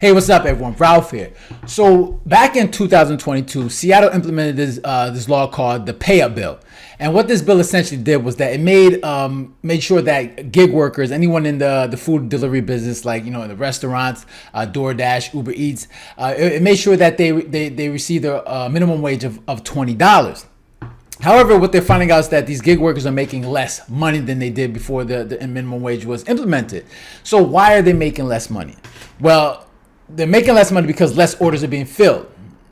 Hey, what's up, everyone? Ralph here. So back in 2022, Seattle implemented this law called the Pay Up Bill, and what this bill essentially did was that it made sure that gig workers, anyone in the food delivery business, like in the restaurants, DoorDash, Uber Eats, it made sure that they receive a minimum wage of $20. However, what they're finding out is that these gig workers are making less money than they did before the minimum wage was implemented. So why are they making less money? Well, they're making less money because less orders are being filled.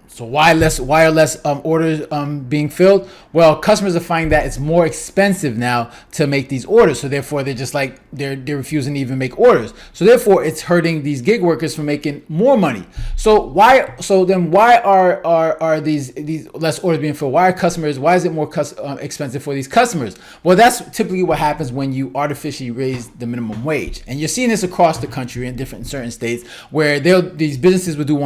So why are less orders being filled? Well, customers are finding that it's more expensive now to make these orders. So therefore, they're refusing to even make orders. So therefore, it's hurting these gig workers from making more money. So why are these less orders being filled? Why is it more expensive for these customers? Well, that's typically what happens when you artificially raise the minimum wage, and you're seeing this across the country in certain states where these businesses will do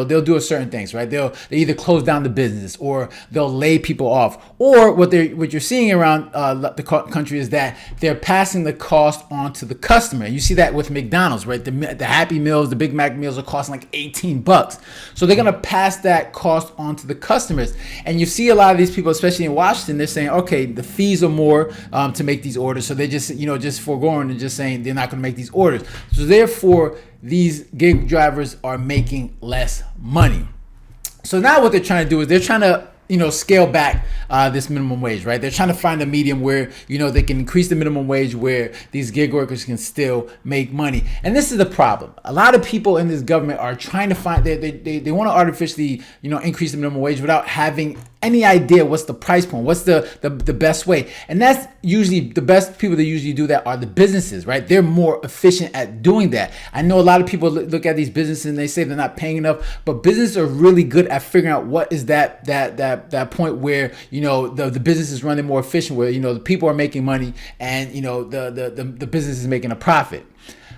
they'll do certain things, right? They either close down the business or they'll lay people off, or what you're seeing around the country is that they're passing the cost on to the customer. You see that with McDonald's, right? The Happy Meals, the Big Mac meals are costing like $18, so they're gonna pass that cost on to the customers. And you see a lot of these people, especially in Washington, they're saying, okay, the fees are more to make these orders, so they just foregoing and just saying they're not gonna make these orders. So therefore, these gig drivers are making less money. So now what they're trying to do is they're trying to scale back this minimum wage, right? They're trying to find a medium where they can increase the minimum wage where these gig workers can still make money. And this is the problem. A lot of people in this government are trying to find they want to artificially increase the minimum wage without having any idea what's the price point, what's the best way. And that's usually the best people that usually do that are the businesses, right? They're more efficient at doing that. I know a lot of people look at these businesses and they say they're not paying enough, but businesses are really good at figuring out what is that point where the business is running more efficient, where the people are making money and the business is making a profit.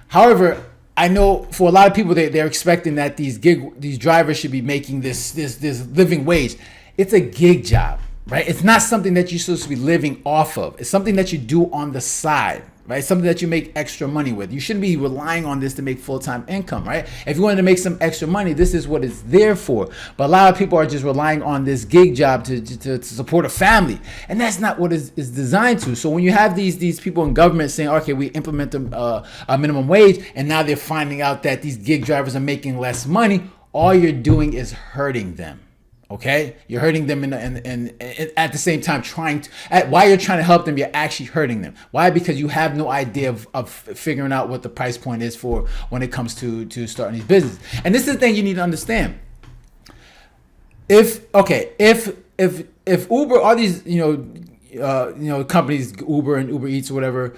However, I know for a lot of people they're expecting that these drivers should be making this living wage. It's a gig job, right? It's not something that you're supposed to be living off of. It's something that you do on the side, right? Something that you make extra money with. You shouldn't be relying on this to make full-time income, right? If you wanted to make some extra money, this is what it's there for. But a lot of people are just relying on this gig job to support a family, and that's not what it's designed to. So when you have these people in government saying, okay, we implement a minimum wage, and now they're finding out that these gig drivers are making less money, all you're doing is hurting them. Okay, you're hurting them, and at the same time while you're trying to help them, you're actually hurting them. Why? Because you have no idea of figuring out what the price point is for when it comes to starting these businesses. And this is the thing you need to understand. If Uber, all these companies, Uber and Uber Eats or whatever,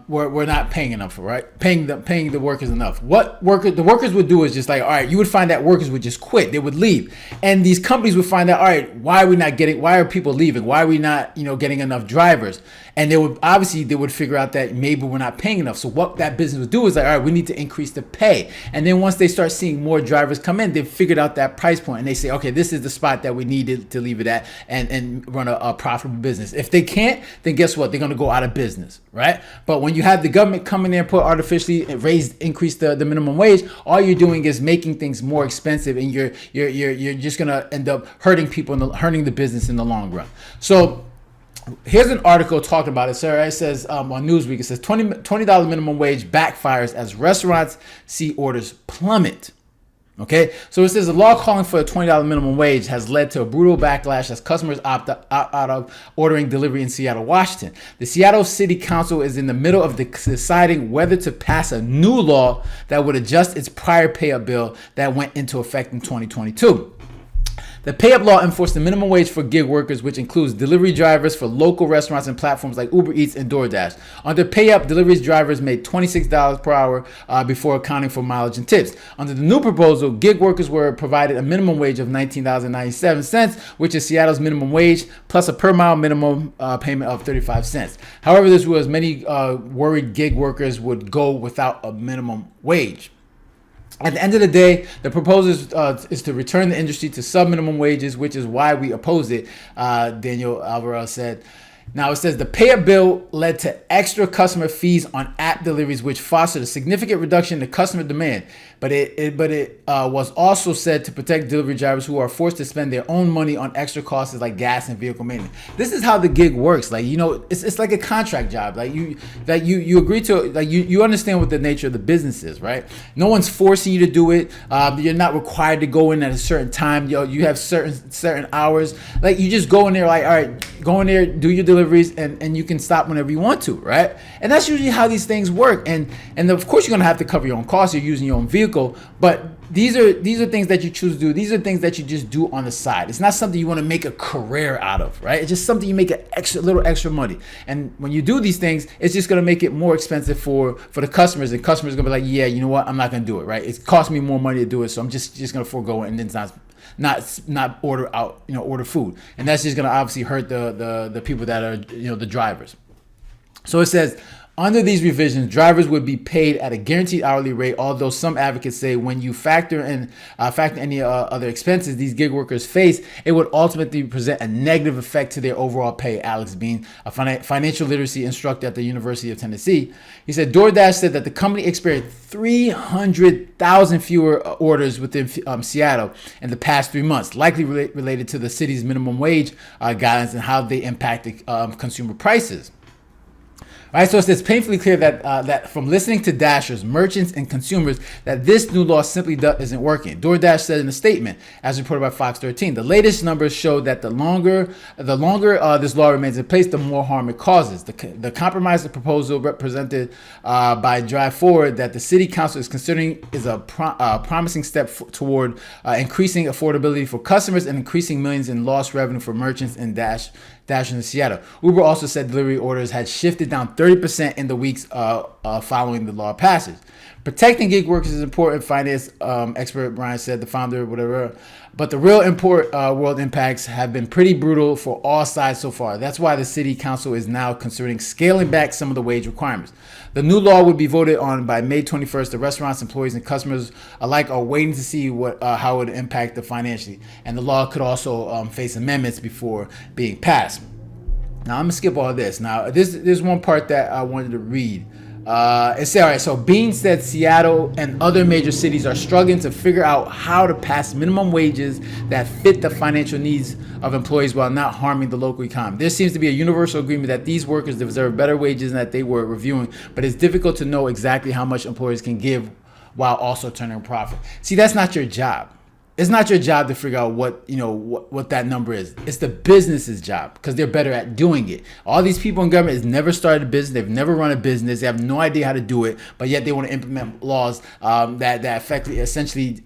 we're not paying enough, right? Paying the workers enough. What the workers would do is just like, all right, you would find that workers would just quit. They would leave. And these companies would find out, all right, why are people leaving? Why are we not, getting enough drivers? And they would figure out that maybe we're not paying enough. So what that business would do is like, all right, we need to increase the pay. And then once they start seeing more drivers come in, they've figured out that price point, and they say, okay, this is the spot that we need to leave it at and run a profitable business. If they can't, then guess what? They're going to go out of business, right? But when you have the government come in there and increase the minimum wage, all you're doing is making things more expensive, and you're just going to end up hurting people, hurting the business in the long run. So here's an article talking about it, sir. It says on Newsweek, it says $20 minimum wage backfires as restaurants see orders plummet. Okay, so it says the law calling for a $20 minimum wage has led to a brutal backlash as customers opt out of ordering delivery in Seattle, Washington. The Seattle City Council is in the middle of deciding whether to pass a new law that would adjust its prior pay-up bill that went into effect in 2022. The pay-up law enforced the minimum wage for gig workers, which includes delivery drivers for local restaurants and platforms like Uber Eats and DoorDash. Under pay-up, delivery drivers made $26 per hour before accounting for mileage and tips. Under the new proposal, gig workers were provided a minimum wage of $19.97, which is Seattle's minimum wage, plus a per-mile minimum payment of 35 cents. However, this was many worried gig workers would go without a minimum wage. At the end of the day, the proposal is to return the industry to sub-minimum wages, which is why we oppose it, Daniel Alvarez said. Now it says the pay-up bill led to extra customer fees on app deliveries, which fostered a significant reduction in customer demand. But it was also said to protect delivery drivers who are forced to spend their own money on extra costs like gas and vehicle maintenance. This is how the gig works. Like, you know, it's like a contract job. Like you agree to, like you understand what the nature of the business is, right? No one's forcing you to do it. You're not required to go in at a certain time. You have certain hours. Like, you just go in there, like, all right, go in there, do your deliveries, and you can stop whenever you want to, right? And that's usually how these things work. And of course you're gonna have to cover your own costs. You're using your own vehicle, but these are things that you choose to do. These are things that you just do on the side. It's not something you want to make a career out of, right? It's just something you make a little extra money. And when you do these things, it's just going to make it more expensive for the customers. And customers are going to be like, yeah, you know what? I'm not going to do it, right? It costs me more money to do it, so I'm just going to forego it and then not order out, order food. And that's just going to obviously hurt the people that are, the drivers. So it says, under these revisions, drivers would be paid at a guaranteed hourly rate, although some advocates say when you factor any other expenses these gig workers face, it would ultimately present a negative effect to their overall pay. Alex Bean, a financial literacy instructor at the University of Tennessee, he said DoorDash said that the company experienced 300,000 fewer orders within Seattle in the past 3 months, likely related to the city's minimum wage guidelines and how they impacted consumer prices. All right, so it's painfully clear that from listening to Dashers, merchants, and consumers, that this new law simply isn't working. DoorDash said in a statement, as reported by Fox 13, the latest numbers show that the longer this law remains in place, the more harm it causes. The compromise proposal represented by Drive Forward that the City Council is considering is a promising step toward increasing affordability for customers and increasing millions in lost revenue for merchants and Dash in Seattle. Uber also said delivery orders had shifted down 30% in the weeks following the law passage. Protecting gig workers is important, finance expert Brian said, the founder, whatever. But the real world impacts have been pretty brutal for all sides so far. That's why the city council is now considering scaling back some of the wage requirements. The new law would be voted on by May 21st. The restaurants, employees, and customers alike are waiting to see how it would impact them financially. And the law could also face amendments before being passed. Now, I'm going to skip all this. Now, there's one part that I wanted to read. It said, all right, so Bean said Seattle and other major cities are struggling to figure out how to pass minimum wages that fit the financial needs of employees while not harming the local economy. There seems to be a universal agreement that these workers deserve better wages and that they were reviewing, but it's difficult to know exactly how much employers can give while also turning a profit. See, that's not your job. It's not your job to figure out what that number is. It's the business's job because they're better at doing it. All these people in government has never started a business. They've never run a business. They have no idea how to do it, but yet they want to implement laws that essentially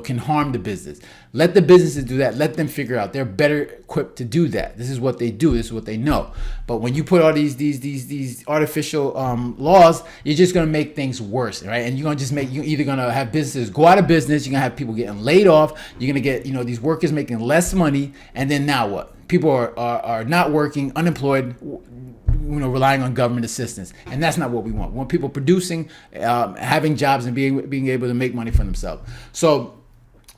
can harm the business. Let the businesses do that. Let them figure out. They're better equipped to do that. This is what they do. This is what they know. But when you put all these artificial laws, you're just gonna make things worse, right? And you're either gonna have businesses go out of business. You're gonna have people getting laid off. You're gonna get these workers making less money, and then now what? People are not working, unemployed, relying on government assistance, and that's not what we want. We want people producing, having jobs, and being able to make money for themselves. So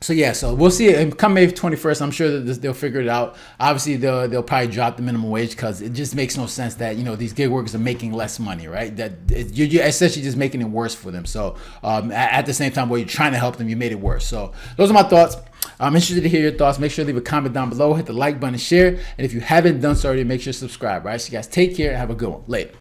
we'll see it come May 21st. I'm sure that they'll figure it out. Obviously, they'll probably drop the minimum wage because it just makes no sense that these gig workers are making less money, right? That you're essentially just making it worse for them. So at the same time, while you're trying to help them, you made it worse. So those are my thoughts. I'm interested to hear your thoughts. Make sure to leave a comment down below. Hit the like button, share, and if you haven't done so already, make sure to subscribe. Right? So you guys take care and have a good one. Later.